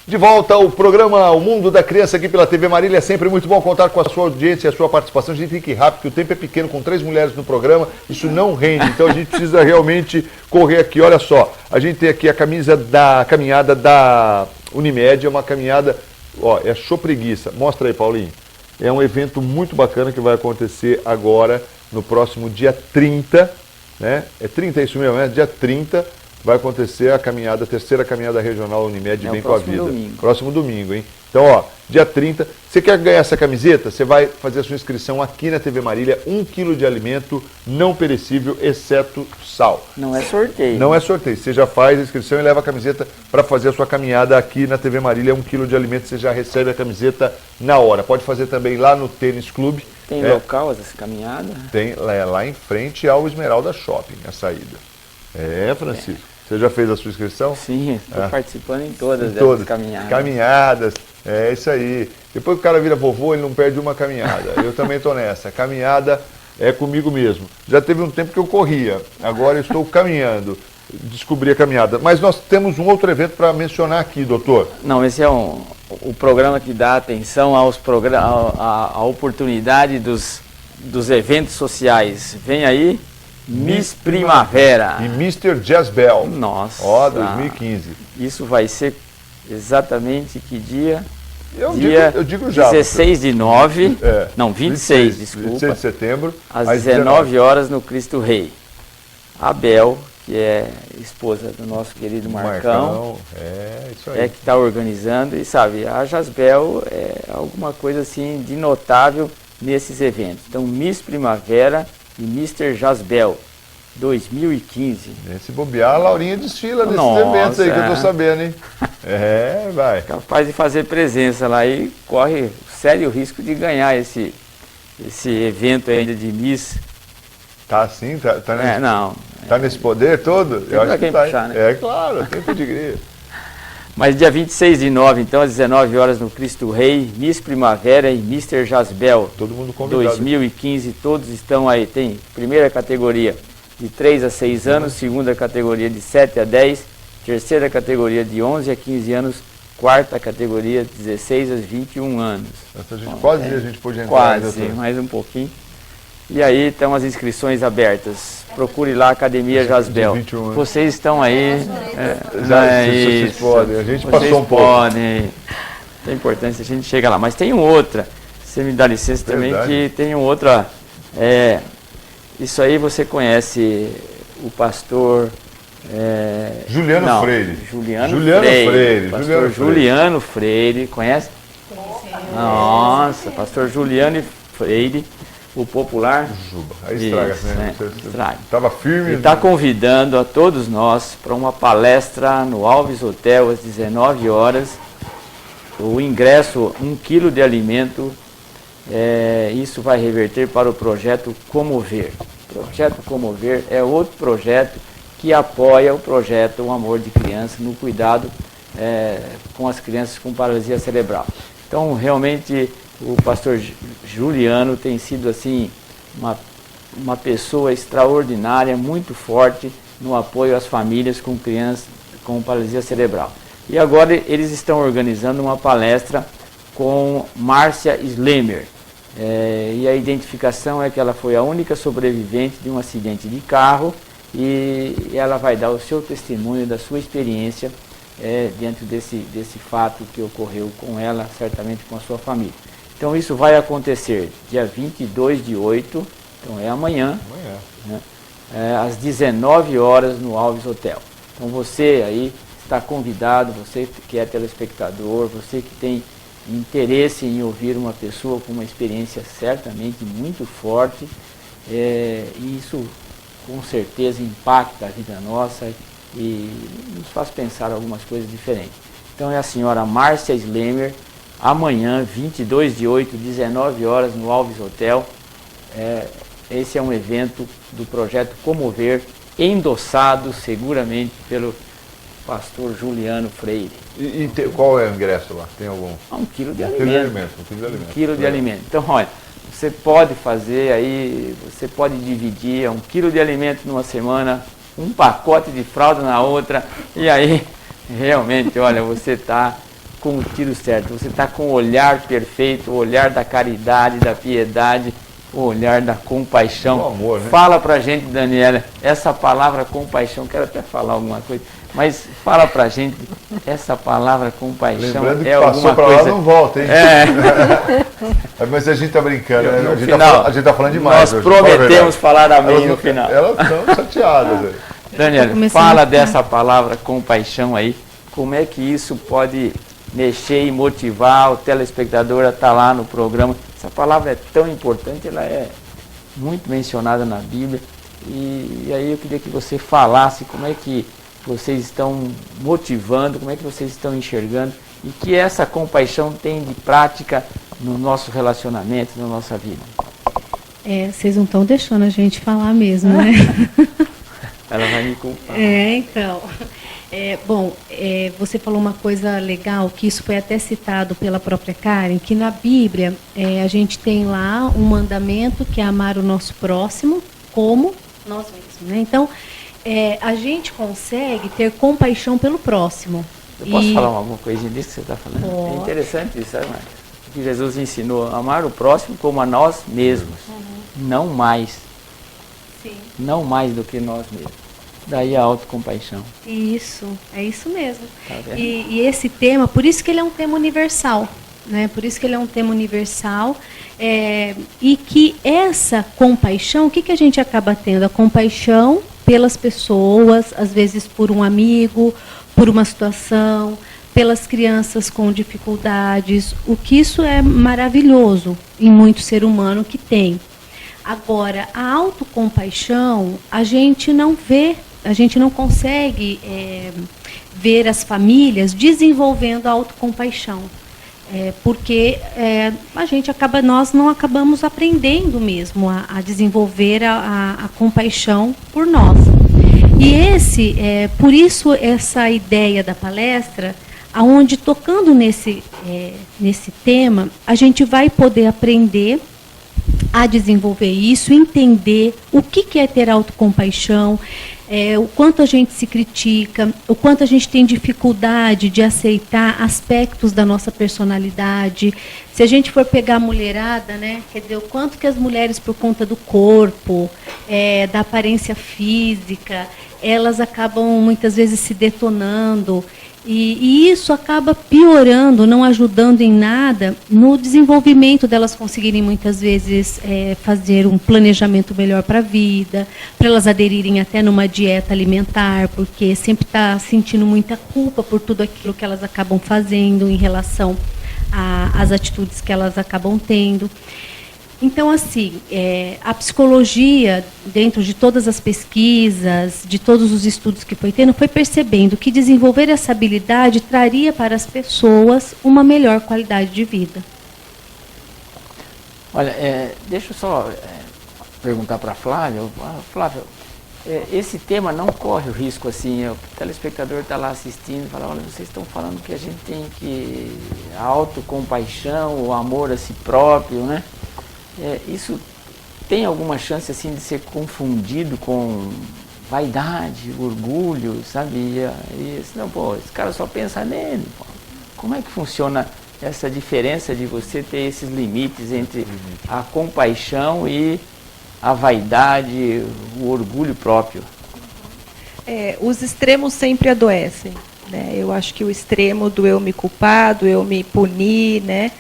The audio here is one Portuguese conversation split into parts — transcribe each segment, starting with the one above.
De volta ao programa O Mundo da Criança aqui pela TV Marília. É sempre muito bom contar com a sua audiência e a sua participação. A gente tem que ir rápido, porque o tempo é pequeno, com 3 mulheres no programa, isso não rende. Então a gente precisa realmente correr aqui. Olha só, a gente tem aqui a caminhada da Unimed, é uma caminhada, ó, é show preguiça. Mostra aí, Paulinho. É um evento muito bacana que vai acontecer agora, no próximo dia 30, né? É 30, é isso mesmo, né? Dia 30. Vai acontecer a caminhada, a terceira caminhada regional Unimed Bem com a Vida. Domingo. Próximo domingo, hein? Então, ó, dia 30. Você quer ganhar essa camiseta? Você vai fazer a sua inscrição aqui na TV Marília. 1 quilo de alimento não perecível, exceto sal. Não é sorteio. Não é sorteio. Você já faz a inscrição e leva a camiseta para fazer a sua caminhada aqui na TV Marília. 1 quilo de alimento, você já recebe a camiseta na hora. Pode fazer também lá no Tênis Clube. Tem local essa caminhada? Tem lá em frente ao Esmeralda Shopping, a saída. Francisco. Você já fez a sua inscrição? Sim, estou participando em todas essas caminhadas. Caminhadas, é isso aí. Depois que o cara vira vovô, ele não perde uma caminhada. Eu também estou nessa. Caminhada é comigo mesmo. Já teve um tempo que eu corria, agora eu estou caminhando. Descobri a caminhada. Mas nós temos um outro evento para mencionar aqui, doutor. Não, esse é o programa que dá atenção à oportunidade dos eventos sociais. Vem aí. Miss Primavera. E Mr. Jazzbell. Nossa. Ó, 2015. Isso vai ser exatamente que dia? Eu digo já. 16 de 9. Não, 26, desculpa. 26 de setembro. Às 19 horas no Cristo Rei. A Bel, que é esposa do nosso querido Marcão. Isso aí. É que está organizando. E sabe, a Jazzbell é alguma coisa assim de notável nesses eventos. Então, Miss Primavera e Mr. Jazzbell 2015. Se bobear, a Laurinha desfila nesses eventos aí que eu tô sabendo, hein? Vai. Capaz de fazer presença lá e corre sério risco de ganhar esse evento ainda de Miss. Tá assim? Tá nesse, não. Tá nesse poder todo? Eu acho que tá. Puxar, né? Claro, tem pedigree. Mas dia 26 de 9, então, às 19 horas no Cristo Rei, Miss Primavera e Mr. Jazzbell. Todo mundo convidado. 2015, todos estão aí. Tem primeira categoria de 3 a 6 anos, segunda categoria de 7 a 10, terceira categoria de 11 a 15 anos, quarta categoria de 16 a 21 anos. Quase a gente pôde entrar. Quase, mais um pouquinho. E aí estão as inscrições abertas. Procure lá a Academia Jazzbell. Vocês estão aí. Vocês podem. A gente passou um pouco. Podem. É importante a gente chegar lá. Mas tem outra. Você me dá licença também que tem outra. Isso aí você conhece o pastor. Juliano Freire. Juliano Freire. Pastor Juliano Freire. Conhece? Nossa, pastor Juliano Freire. O popular. Juba. Aí estraga, né? Estraga. Estava firme. Ele está convidando a todos nós para uma palestra no Alves Hotel às 19 horas. O ingresso, 1 quilo de alimento. Isso vai reverter para o projeto Comover. O projeto Comover é outro projeto que apoia o projeto O Amor de Criança no cuidado com as crianças com paralisia cerebral. Então, realmente, o pastor Juliano tem sido assim uma pessoa extraordinária, muito forte no apoio às famílias com crianças com paralisia cerebral. E agora eles estão organizando uma palestra com Márcia Slemer. E a identificação é que ela foi a única sobrevivente de um acidente de carro e ela vai dar o seu testemunho da sua experiência dentro desse fato que ocorreu com ela, certamente com a sua família. Então isso vai acontecer dia 22 de 8, então é amanhã, né? Às 19 horas no Alves Hotel. Então você aí está convidado, você que é telespectador, você que tem interesse em ouvir uma pessoa com uma experiência certamente muito forte, e isso com certeza impacta a vida nossa e nos faz pensar algumas coisas diferentes. Então é a senhora Márcia Slemer, amanhã, 22 de 8, 19 horas, no Alves Hotel. Esse é um evento do projeto Comover, endossado seguramente pelo pastor Juliano Freire. E qual é o ingresso lá? Tem algum? 1 quilo de alimento. 1 quilo de alimento. Então, olha, você pode fazer aí, você pode dividir 1 quilo de alimento numa semana, um pacote de fralda na outra, e aí, realmente, olha, você está com o tiro certo, você está com o olhar perfeito, o olhar da caridade, da piedade, o olhar da compaixão. O amor, né? Fala pra gente, Daniela, essa palavra compaixão, quero até falar alguma coisa, mas fala pra gente, essa palavra compaixão. Lembrando que é passou alguma pra coisa... lá não volta, hein? Mas a gente tá brincando, né? A gente tá falando demais. Nós prometemos falar amém no final. Elas estão chateadas. Daniela, fala dessa palavra compaixão aí, como é que isso pode mexer e motivar o telespectador a estar lá no programa. Essa palavra é tão importante, ela é muito mencionada na Bíblia. E aí eu queria que você falasse como é que vocês estão motivando, como é que vocês estão enxergando e que essa compaixão tem de prática no nosso relacionamento, na nossa vida. Vocês não estão deixando a gente falar mesmo, né? Ela vai me culpar. Então... você falou uma coisa legal, que isso foi até citado pela própria Karen, que na Bíblia a gente tem lá um mandamento que é amar o nosso próximo como nós mesmos, né? Então, a gente consegue ter compaixão pelo próximo. Eu posso falar alguma coisinha disso que você está falando? Pode. É interessante isso, sabe, Marcos? Que Jesus ensinou a amar o próximo como a nós mesmos, não mais. Sim. Não mais do que nós mesmos. Daí a autocompaixão. Isso, é isso mesmo. Tá vendo? E esse tema, por isso que ele é um tema universal, né? Por isso que ele é um tema universal, e que essa compaixão, o que a gente acaba tendo? A compaixão pelas pessoas, às vezes por um amigo, por uma situação, pelas crianças com dificuldades, o que isso é maravilhoso em muito ser humano que tem. Agora, a autocompaixão, a gente não vê, a gente não consegue ver as famílias desenvolvendo a autocompaixão. Porque nós não acabamos aprendendo mesmo a desenvolver a compaixão por nós. E por isso essa ideia da palestra, aonde tocando nesse tema, a gente vai poder aprender a desenvolver isso, entender o que é ter autocompaixão, o quanto a gente se critica, o quanto a gente tem dificuldade de aceitar aspectos da nossa personalidade. Se a gente for pegar a mulherada, né, quer dizer, o quanto que as mulheres, por conta do corpo, da aparência física, elas acabam muitas vezes se detonando. E isso acaba piorando, não ajudando em nada no desenvolvimento delas conseguirem muitas vezes fazer um planejamento melhor para a vida, para elas aderirem até numa dieta alimentar, porque sempre está sentindo muita culpa por tudo aquilo que elas acabam fazendo em relação às atitudes que elas acabam tendo. Então, assim, a psicologia, dentro de todas as pesquisas, de todos os estudos que foi tendo, foi percebendo que desenvolver essa habilidade traria para as pessoas uma melhor qualidade de vida. Olha, deixa eu só perguntar para a Flávia. Flávia, esse tema não corre o risco assim, o telespectador está lá assistindo e fala, olha, vocês estão falando que a gente tem que a autocompaixão, o amor a si próprio, né? Isso tem alguma chance assim de ser confundido com vaidade, orgulho, sabe? Não, esse cara só pensa nele. Pô. Como é que funciona essa diferença de você ter esses limites entre a compaixão e a vaidade, o orgulho próprio? Os extremos sempre adoecem, né? Eu acho que o extremo do eu me culpar, do eu me punir, né?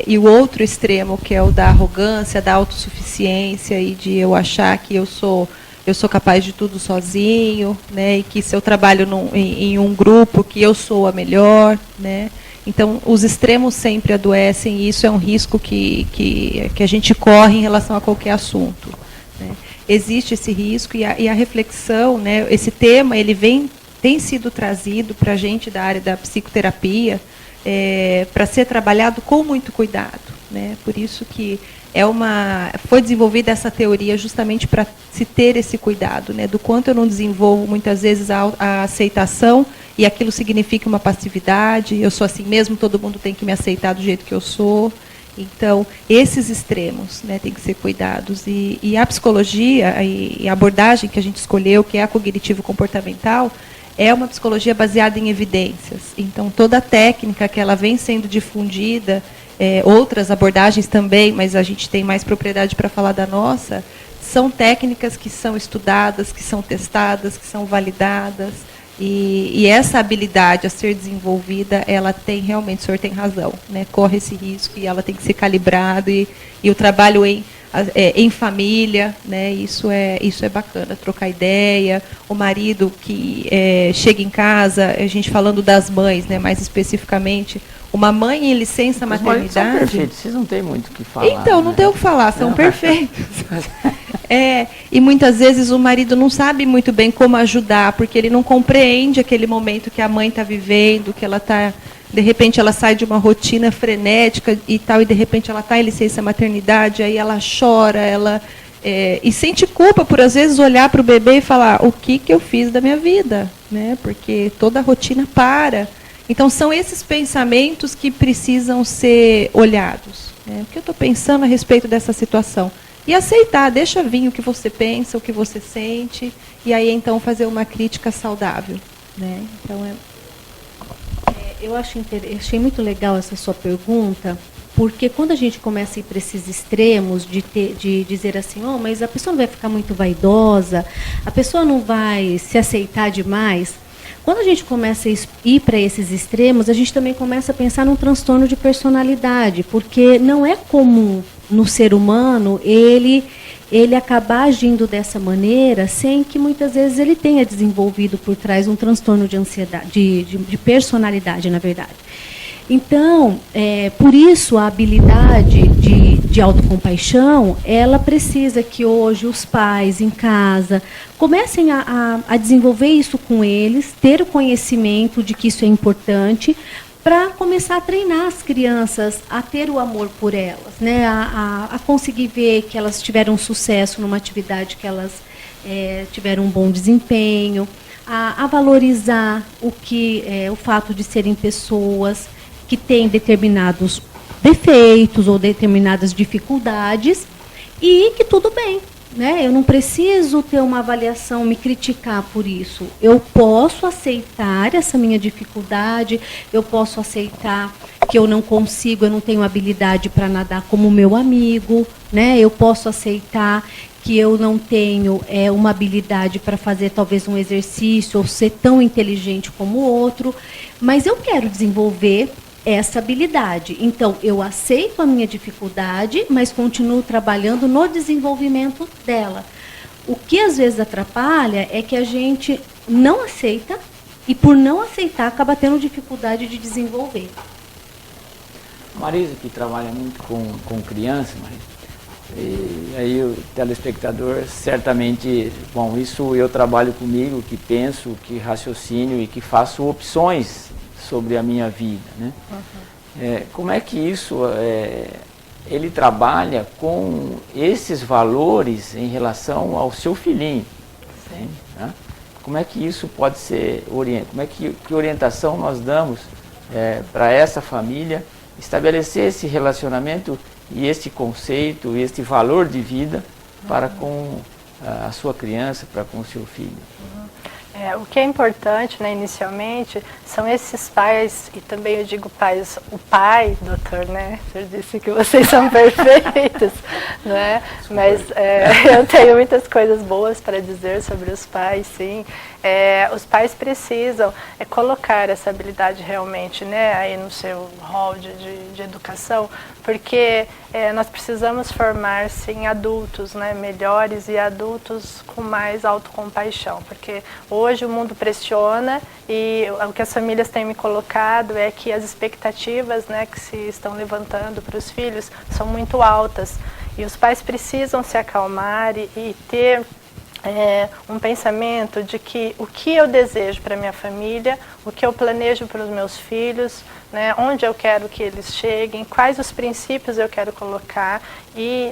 E o outro extremo, que é o da arrogância, da autossuficiência e de eu achar que eu sou capaz de tudo sozinho, né? E que se eu trabalho em um grupo, que eu sou a melhor, né? Então, os extremos sempre adoecem e isso é um risco que a gente corre em relação a qualquer assunto, né? Existe esse risco e a reflexão, né? Esse tema ele tem sido trazido para a gente da área da psicoterapia, para ser trabalhado com muito cuidado, né? Por isso que foi desenvolvida essa teoria justamente para se ter esse cuidado, né? Do quanto eu não desenvolvo muitas vezes a aceitação e aquilo significa uma passividade, eu sou assim mesmo, todo mundo tem que me aceitar do jeito que eu sou. Então, esses extremos, né, têm que ser cuidados. E a psicologia e a abordagem que a gente escolheu, que é a cognitivo-comportamental, é uma psicologia baseada em evidências. Então, toda a técnica que ela vem sendo difundida, outras abordagens também, mas a gente tem mais propriedade para falar da nossa, são técnicas que são estudadas, que são testadas, que são validadas. E essa habilidade a ser desenvolvida, ela tem realmente, o senhor tem razão, né? Corre esse risco e ela tem que ser calibrada, e o trabalho em família, né? Isso é bacana, trocar ideia. O marido que chega em casa, a gente falando das mães, né? Mais especificamente, uma mãe em licença maternidade. São perfeitos, vocês não têm muito o que falar. Então, não tem o que falar, são perfeitos. E muitas vezes o marido não sabe muito bem como ajudar, porque ele não compreende aquele momento que a mãe está vivendo, que ela está, de repente ela sai de uma rotina frenética e tal, e de repente ela está em licença maternidade, aí ela chora, e sente culpa por às vezes olhar para o bebê e falar, o que eu fiz da minha vida, né? Porque toda a rotina para. Então são esses pensamentos que precisam ser olhados, né? O que eu estou pensando a respeito dessa situação? E aceitar, deixa vir o que você pensa, o que você sente, e aí então fazer uma crítica saudável, né? Então eu achei muito legal essa sua pergunta, porque quando a gente começa a ir para esses extremos de dizer assim, mas a pessoa não vai ficar muito vaidosa, a pessoa não vai se aceitar demais. Quando a gente começa a ir para esses extremos, a gente também começa a pensar num transtorno de personalidade, porque não é comum no ser humano ele acabar agindo dessa maneira sem que muitas vezes ele tenha desenvolvido por trás um transtorno de ansiedade, de personalidade, na verdade. Então, por isso a habilidade de autocompaixão, ela precisa que hoje os pais em casa comecem a desenvolver isso com eles, ter o conhecimento de que isso é importante, para começar a treinar as crianças a ter o amor por elas, né? A conseguir ver que elas tiveram sucesso numa atividade, que elas tiveram um bom desempenho, a valorizar o fato de serem pessoas que têm determinados defeitos ou determinadas dificuldades, e que tudo bem, né? Eu não preciso ter uma avaliação, me criticar por isso. Eu posso aceitar essa minha dificuldade, eu posso aceitar que eu não consigo, eu não tenho habilidade para nadar como o meu amigo, né? Eu posso aceitar que eu não tenho uma habilidade para fazer talvez um exercício ou ser tão inteligente como o outro, mas eu quero desenvolver essa habilidade. Então, eu aceito a minha dificuldade, mas continuo trabalhando no desenvolvimento dela. O que às vezes atrapalha é que a gente não aceita e, por não aceitar, acaba tendo dificuldade de desenvolver. Marisa, que trabalha muito com criança, Marisa, e aí o telespectador certamente, bom, isso eu trabalho comigo, que penso, que raciocínio e que faço opções sobre a minha vida, né? Uhum. Como é que isso, ele trabalha com esses valores em relação ao seu filhinho? Sim. Né? Como é que isso pode ser orientado? Como é que orientação nós damos para essa família estabelecer esse relacionamento e este conceito, este valor de vida para com a sua criança, para com o seu filho? Uhum. O que é importante, né, inicialmente, são esses pais, e também eu digo pais, o pai, doutor, né, o senhor disse que vocês são perfeitos, né, mas eu tenho muitas coisas boas para dizer sobre os pais, sim. Os pais precisam colocar essa habilidade realmente, né, aí no seu rol de educação, porque nós precisamos formar, sim, adultos, né, melhores e adultos com mais autocompaixão, porque hoje o mundo pressiona e o que as famílias têm me colocado é que as expectativas, né, que se estão levantando para os filhos são muito altas e os pais precisam se acalmar e ter um pensamento de que o que eu desejo para minha família, o que eu planejo para os meus filhos, né, onde eu quero que eles cheguem, quais os princípios eu quero colocar, e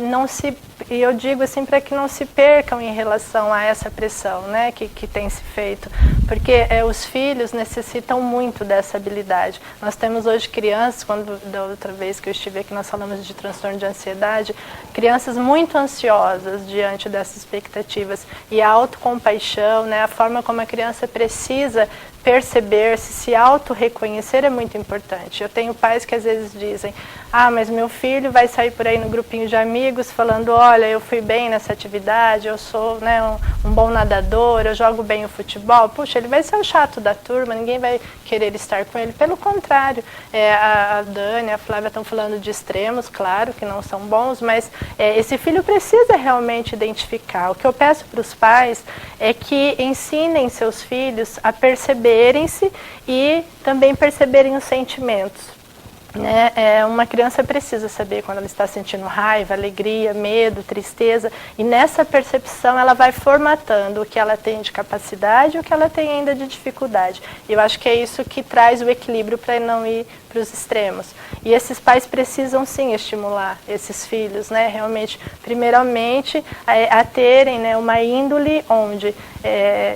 eu digo assim para que não se percam em relação a essa pressão, né, que tem se feito, porque os filhos necessitam muito dessa habilidade. Nós temos hoje crianças, da outra vez que eu estive aqui nós falamos de transtorno de ansiedade, crianças muito ansiosas diante dessas expectativas, e a autocompaixão, né, a forma como a criança precisa perceber-se, se auto-reconhecer é muito importante. Eu tenho pais que às vezes dizem, mas meu filho vai sair por aí no grupinho de amigos falando, olha, eu fui bem nessa atividade, eu sou, né, um bom nadador, eu jogo bem o futebol. Puxa, ele vai ser o chato da turma, ninguém vai querer estar com ele. Pelo contrário, a Dani, a Flávia estão falando de extremos, claro que não são bons, mas esse filho precisa realmente identificar. O que eu peço para os pais é que ensinem seus filhos a perceberem-se e também perceberem os sentimentos. Né? Uma criança precisa saber quando ela está sentindo raiva, alegria, medo, tristeza, e nessa percepção ela vai formatando o que ela tem de capacidade e o que ela tem ainda de dificuldade. E eu acho que é isso que traz o equilíbrio para não ir para os extremos. E esses pais precisam sim estimular esses filhos, né, realmente, primeiramente, a terem, né, uma índole onde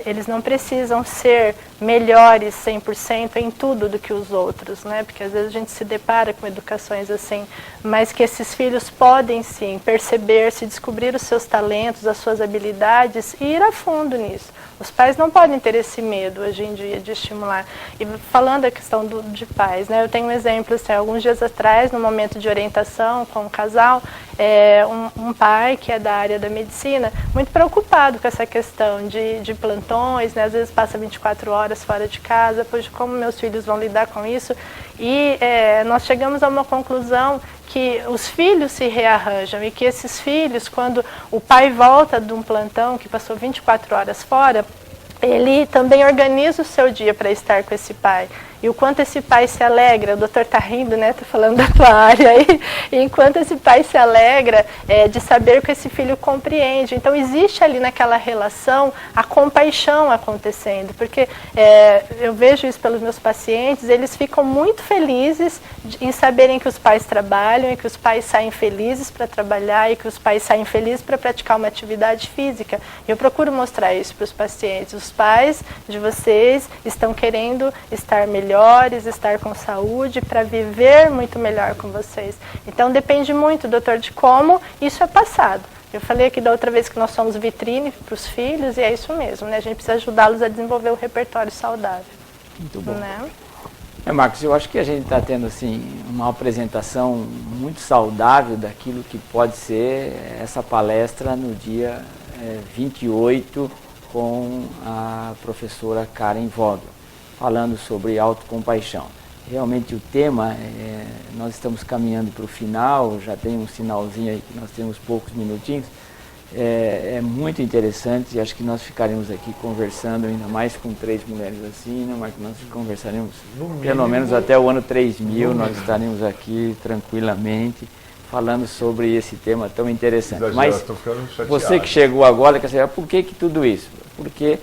eles não precisam ser melhores 100% em tudo do que os outros, né, porque às vezes a gente se depara com educações assim, mas que esses filhos podem sim perceber-se, descobrir os seus talentos, as suas habilidades e ir a fundo nisso. Os pais não podem ter esse medo hoje em dia de estimular. E falando da questão de pais, né, eu tenho um exemplo, assim, alguns dias atrás, no momento de orientação com um casal, um pai que é da área da medicina, muito preocupado com essa questão de plantões, né, às vezes passa 24 horas fora de casa, pois como meus filhos vão lidar com isso? E nós chegamos a uma conclusão que os filhos se rearranjam e que esses filhos, quando o pai volta de um plantão que passou 24 horas fora, ele também organiza o seu dia para estar com esse pai. E o quanto esse pai se alegra, o doutor está rindo, né? Está falando da tua área aí. E enquanto esse pai se alegra de saber que esse filho compreende. Então, existe ali naquela relação a compaixão acontecendo. Porque eu vejo isso pelos meus pacientes, eles ficam muito felizes em saberem que os pais trabalham e que os pais saem felizes para trabalhar e que os pais saem felizes para praticar uma atividade física. E eu procuro mostrar isso para os pacientes. Os pais de vocês estão querendo estar melhores, estar com saúde, para viver muito melhor com vocês. Então depende muito, doutor, de como isso é passado. Eu falei aqui da outra vez que nós somos vitrine para os filhos e é isso mesmo, né? A gente precisa ajudá-los a desenvolver o repertório saudável. Muito bom. Né? Marcos, eu acho que a gente está tendo assim, uma apresentação muito saudável daquilo que pode ser essa palestra no dia 28 com a professora Karen Vogel, falando sobre autocompaixão. Realmente o tema, nós estamos caminhando para o final, já tem um sinalzinho aí que nós temos poucos minutinhos, é muito interessante e acho que nós ficaremos aqui conversando ainda mais com 3 mulheres assim, né, mas nós conversaremos pelo menos até o ano 3000, nós estaremos aqui tranquilamente falando sobre esse tema tão interessante. Mas você que chegou agora, quer saber por que tudo isso? Porque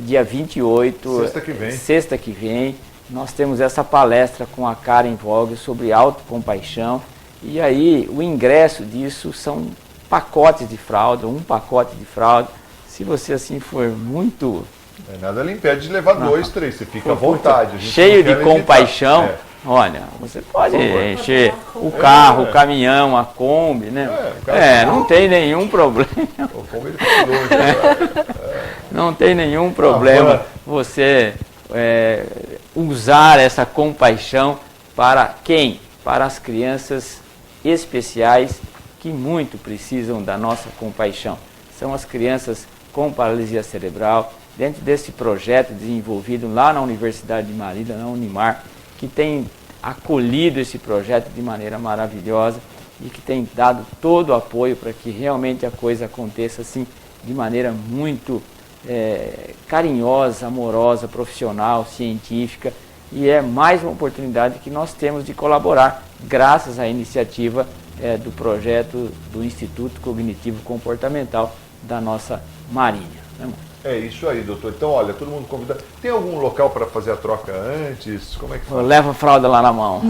dia 28, sexta que vem, nós temos essa palestra com a Karen Vogel sobre autocompaixão. E aí o ingresso disso são pacotes de fralda, um pacote de fralda. Se você assim for muito... nada lhe impede de levar 2, 3, você fica à vontade. Cheio de compaixão. Olha, você pode encher o carro, o caminhão, a Kombi, né? Não tem nenhum problema. O Kombi ele fica longe, não tem nenhum problema você usar essa compaixão para quem? Para as crianças especiais que muito precisam da nossa compaixão. São as crianças com paralisia cerebral, dentro desse projeto desenvolvido lá na Universidade de Marília, na Unimar, que tem acolhido esse projeto de maneira maravilhosa e que tem dado todo o apoio para que realmente a coisa aconteça assim, de maneira muito carinhosa, amorosa, profissional, científica, e é mais uma oportunidade que nós temos de colaborar, graças à iniciativa do projeto do Instituto Cognitivo Comportamental da nossa Marinha. Né, É isso aí, doutor. Então, olha, todo mundo convidado. Tem algum local para fazer a troca antes? Como é que faz? Leva a fralda lá na mão.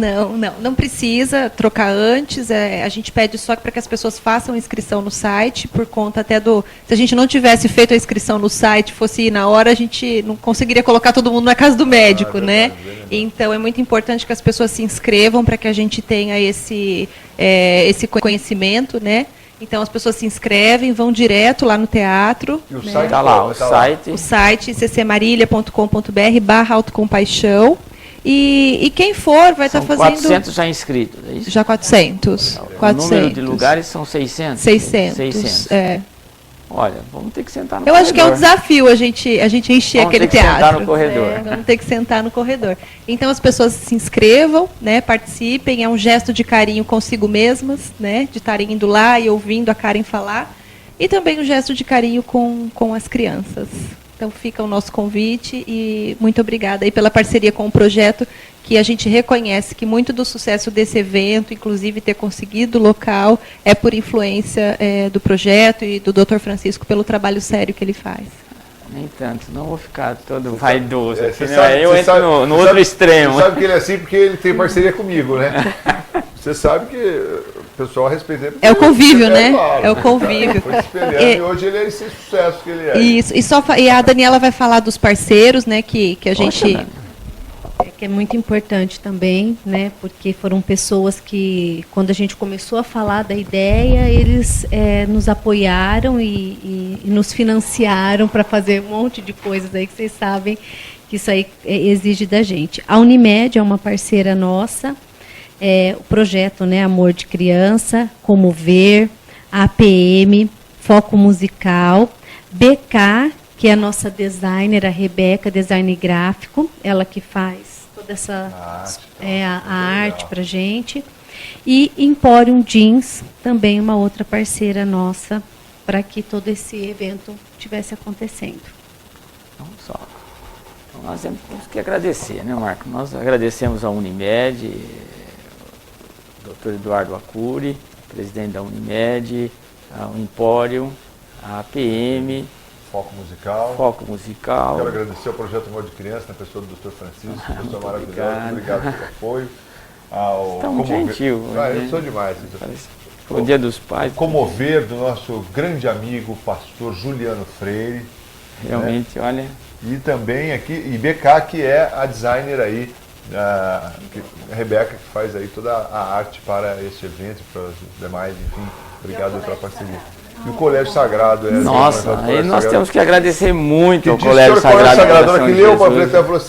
Não precisa trocar antes. A gente pede só para que as pessoas façam inscrição no site, por conta até se a gente não tivesse feito a inscrição no site, fosse ir na hora, a gente não conseguiria colocar todo mundo na casa do médico, né? Então é muito importante que as pessoas se inscrevam para que a gente tenha esse conhecimento, né? Então as pessoas se inscrevem, vão direto lá no teatro. E o né? site Está lá, o site. O site ccmarília.com.br/autocompaixão. E quem for vai estar fazendo... 400 já inscritos, é isso? Já 400. O número de lugares são 600? 600. É. Olha, vamos ter que sentar no Eu corredor. acho que é um desafio a gente encher Vamos aquele ter que sentar teatro. no corredor. Vamos ter que sentar no corredor. Então as pessoas se inscrevam, né, participem, é um gesto de carinho consigo mesmas, né, de estarem indo lá e ouvindo a Karen falar, e também um gesto de carinho com as crianças. Então fica o nosso convite e muito obrigada aí pela parceria com o projeto, que a gente reconhece que muito do sucesso desse evento, inclusive ter conseguido o local, é por influência do projeto e do Dr. Francisco pelo trabalho sério que ele faz. Nem tanto, não vou ficar todo vaidoso. É, Aqui, você né? sabe- Eu você entro sabe- no você outro sabe- extremo. Você sabe que ele é assim porque ele tem parceria comigo, né? Você sabe que o pessoal respeita ele. É o convívio, É, né? claro. É o convívio. Foi se espelhando É. e hoje ele é esse sucesso que ele é. Isso. E a Daniela vai falar dos parceiros, né, que a gente... Poxa, Dani. Que é muito importante também, né? Porque foram pessoas que, quando a gente começou a falar da ideia, eles nos apoiaram e nos financiaram para fazer um monte de coisas aí que vocês sabem que isso aí exige da gente. A Unimed é uma parceira nossa, o projeto, né, Amor de Criança, Comover, a APM, Foco Musical, BK, que é a nossa designer, a Rebeca, design gráfico, ela que faz toda essa a arte para a gente. E Emporium Jeans, também uma outra parceira nossa, para que todo esse evento estivesse acontecendo. Então, só. Então, nós temos que agradecer, né, Marco? Nós agradecemos a Unimed, o Dr. Eduardo Acuri, presidente da Unimed, ao Emporium, a APM, Foco musical. Foco Musical. Quero agradecer ao Projeto Amor de Criança, na pessoa do Dr. Francisco, pessoa maravilhosa. obrigado. Obrigado pelo apoio. Ao Tá muito Comover- gentil, Ah, né? eu sou demais. Foi o Dia dos Pais. Comover do nosso grande amigo, o pastor Juliano Freire. Realmente, olha, E também aqui, e BK, que é a designer aí, a Rebeca, que faz aí toda a arte para este evento, para os demais, enfim. Obrigado pela parceria. E o Colégio Sagrado. nossa, aí nós temos que agradecer muito Que ao disse Colégio que era o Colégio Sagrado. Sagrado, Coração que de leu o Jesus. panfleto e falou assim,